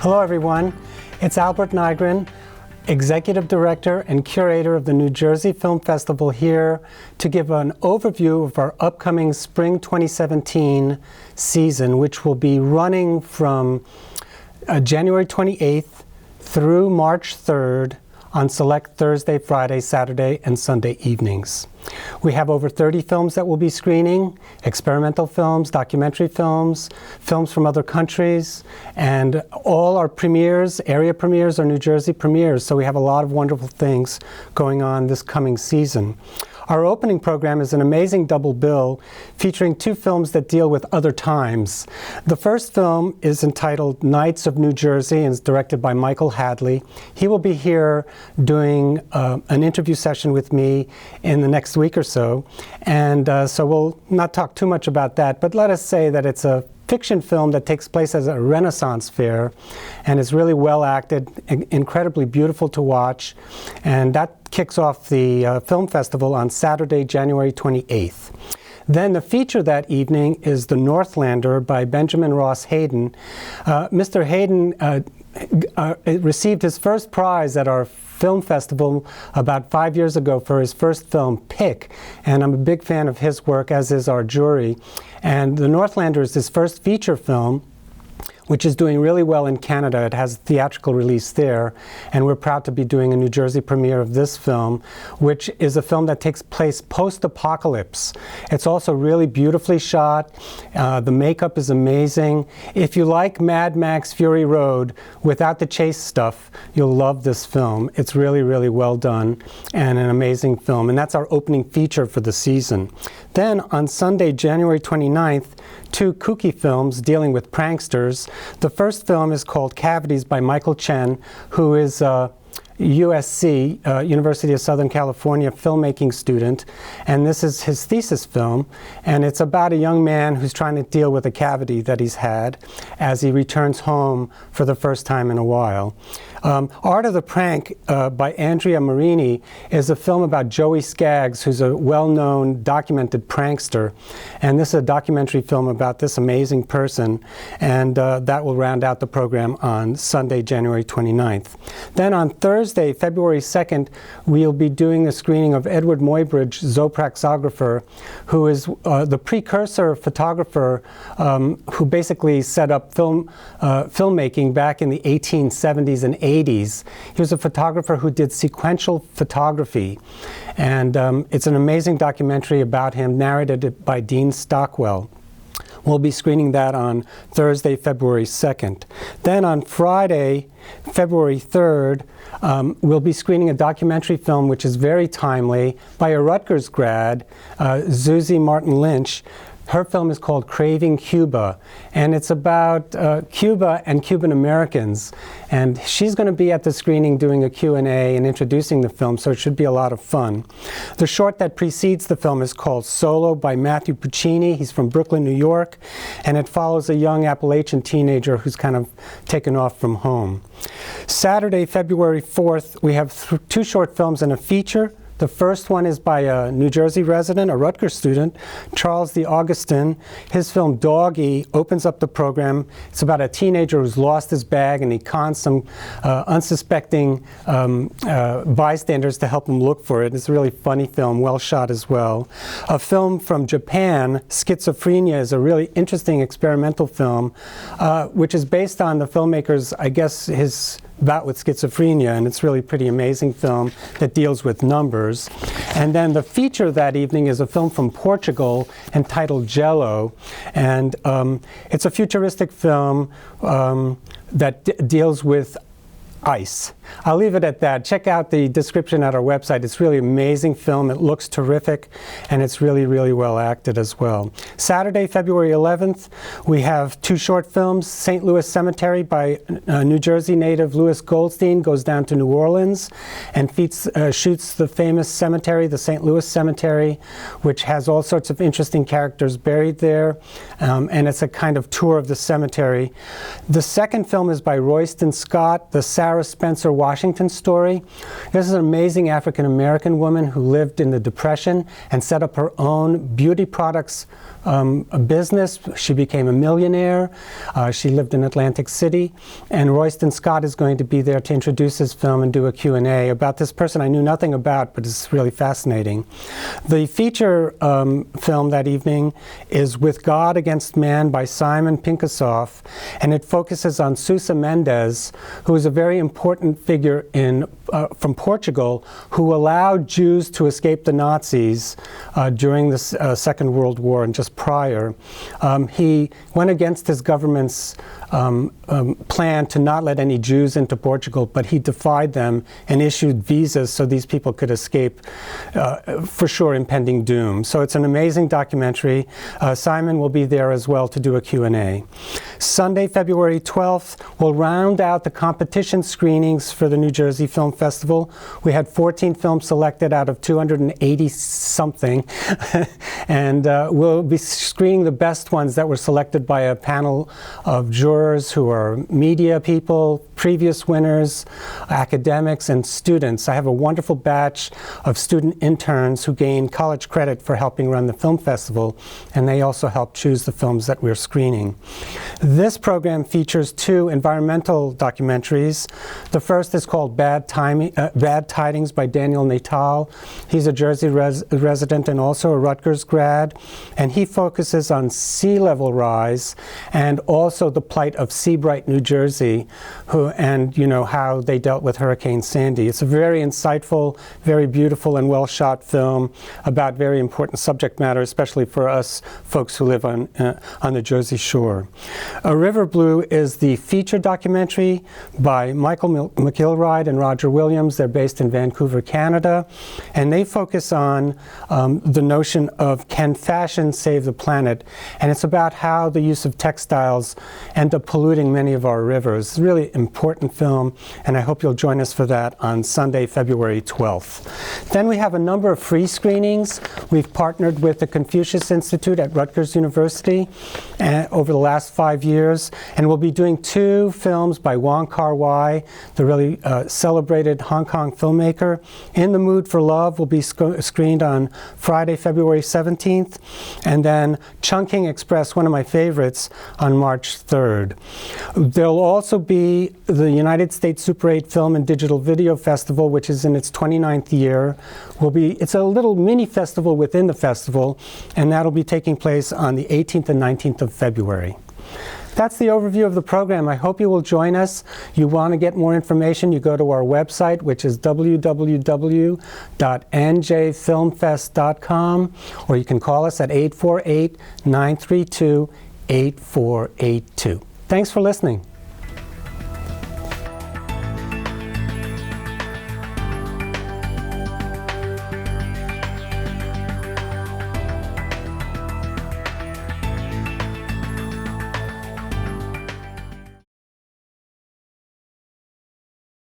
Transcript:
Hello everyone, it's Eadweard Nigrin, Executive Director and Curator of the New Jersey Film Festival, here to give an overview of our upcoming Spring 2017 season, which will be running from January 28th through March 3rd on select Thursday, Friday, Saturday, and Sunday evenings. We have over 30 films that we'll be screening: experimental films, documentary films, films from other countries, and all our premieres, area premieres, are New Jersey premieres, so we have a lot of wonderful things going on this coming season. Our opening program is an amazing double bill featuring two films that deal with other times. The first film is entitled Nights of New Jersey and is directed by Michael Hadley. He will be here doing an interview session with me in the next week or so, and so we'll not talk too much about that, but let us say that it's a fiction film that takes place as a Renaissance fair and is really well acted, incredibly beautiful to watch, and that kicks off the film festival on Saturday, January 28th. Then the feature that evening is The Northlander by Benjamin Ross Hayden. Mr. Hayden received his first prize at our film festival about 5 years ago for his first film, Pick, and I'm a big fan of his work, as is our jury. And The Northlander is his first feature film, which is doing really well in Canada. It has a theatrical release there, and we're proud to be doing a New Jersey premiere of this film, which is a film that takes place post-apocalypse. It's also really beautifully shot. The makeup is amazing. If you like Mad Max Fury Road without the chase stuff, you'll love this film. It's really, really well done and an amazing film, and that's our opening feature for the season. Then on Sunday, January 29th, two kooky films dealing with pranksters. The first film is called Cavities by Michael Chen, who is a USC, University of Southern California, filmmaking student, and this is his thesis film, and it's about a young man who's trying to deal with a cavity that he's had as he returns home for the first time in a while. Art of the Prank by Andrea Marini is a film about Joey Skaggs, who's a well-known documented prankster, and this is a documentary film about this amazing person, and that will round out the program on Sunday, January 29th. Then on Thursday, February 2nd, we'll be doing a screening of Eadweard Muybridge, zoopraxographer, who is the precursor photographer who basically set up filmmaking back in the 1870s and 80s. He was a photographer who did sequential photography, and it's an amazing documentary about him, narrated by Dean Stockwell. We'll be screening that on Thursday, February 2nd. Then on Friday, February 3rd, we'll be screening a documentary film which is very timely by a Rutgers grad, Zuzi Martin-Lynch. Her film is called Craving Cuba, and it's about Cuba and Cuban Americans. And she's going to be at the screening doing a Q&A and introducing the film, so it should be a lot of fun. The short that precedes the film is called Solo by Matthew Puccini. He's from Brooklyn, New York, and it follows a young Appalachian teenager who's kind of taken off from home. Saturday, February 4th, we have two short films and a feature. The first one is by a New Jersey resident, a Rutgers student, Charles the Augustin. His film Doggy opens up the program. It's about a teenager who's lost his bag, and he cons some unsuspecting bystanders to help him look for it. It's a really funny film, well shot as well. A film from Japan, Schizophrenia, is a really interesting experimental film, which is based on the filmmaker's, I guess, his bout with schizophrenia, and it's really a pretty amazing film that deals with numbers. And then the feature that evening is a film from Portugal entitled Jello, and it's a futuristic film that deals with ice. I'll leave it at that. Check out the description at our website. It's really an amazing film. It looks terrific, and it's really, really well acted as well. Saturday, February 11th, we have two short films. St. Louis Cemetery by New Jersey native Louis Goldstein goes down to New Orleans and shoots the famous cemetery, the St. Louis Cemetery, which has all sorts of interesting characters buried there, and it's a kind of tour of the cemetery. The second film is by Royston Scott, The Sarah Sarah Spencer Washington story. This is an amazing African-American woman who lived in the Depression and set up her own beauty products business. She became a millionaire. She lived in Atlantic City. And Royston Scott is going to be there to introduce his film and do a Q&A about this person I knew nothing about, but it's really fascinating. The feature film that evening is With God Against Man by Simon Pinkosoff, and it focuses on Sousa Mendes, who is a very important figure from Portugal, who allowed Jews to escape the Nazis during the Second World War and just prior. He went against his government's plan to not let any Jews into Portugal, but he defied them and issued visas so these people could escape, for sure, impending doom. So it's an amazing documentary. Simon will be there as well to do a Q&A. Sunday, February 12th, we'll round out the competition screenings for the New Jersey Film Festival. We had 14 films selected out of 280-something, and we'll be screening the best ones that were selected by a panel of jurors who are media people, previous winners, academics, and students. I have a wonderful batch of student interns who gain college credit for helping run the film festival, and they also help choose the films that we're screening. This program features 2 environmental documentaries. The first is called Bad Tidings by Daniel Natal. He's a Jersey resident and also a Rutgers grad, and he focuses on sea level rise and also the plight of Seabright, New Jersey, and how they dealt with Hurricane Sandy. It's a very insightful, very beautiful, and well shot film about very important subject matter, especially for us folks who live on the Jersey Shore. A River Blue is the feature documentary by Michael McIlride and Roger Williams. They're based in Vancouver, Canada, and they focus on the notion of can fashion save the planet, and it's about how the use of textiles end up polluting many of our rivers. It's a really important film, and I hope you'll join us for that on Sunday, February 12th. Then we have a number of free screenings. We've partnered with the Confucius Institute at Rutgers University over the last 5 years, and we'll be doing 2 films by Wong Kar-wai, the really celebrated Hong Kong filmmaker. In the Mood for Love will be screened on Friday, February 17th, and then Chungking Express, one of my favorites, on March 3rd. There'll also be the United States Super 8 Film and Digital Video Festival, which is in its 29th year. It's a little mini festival within the festival, and that'll be taking place on the 18th and 19th of February. That's the overview of the program. I hope you will join us. You want to get more information, you go to our website, which is www.njfilmfest.com, or you can call us at 848-932-8482. Thanks for listening.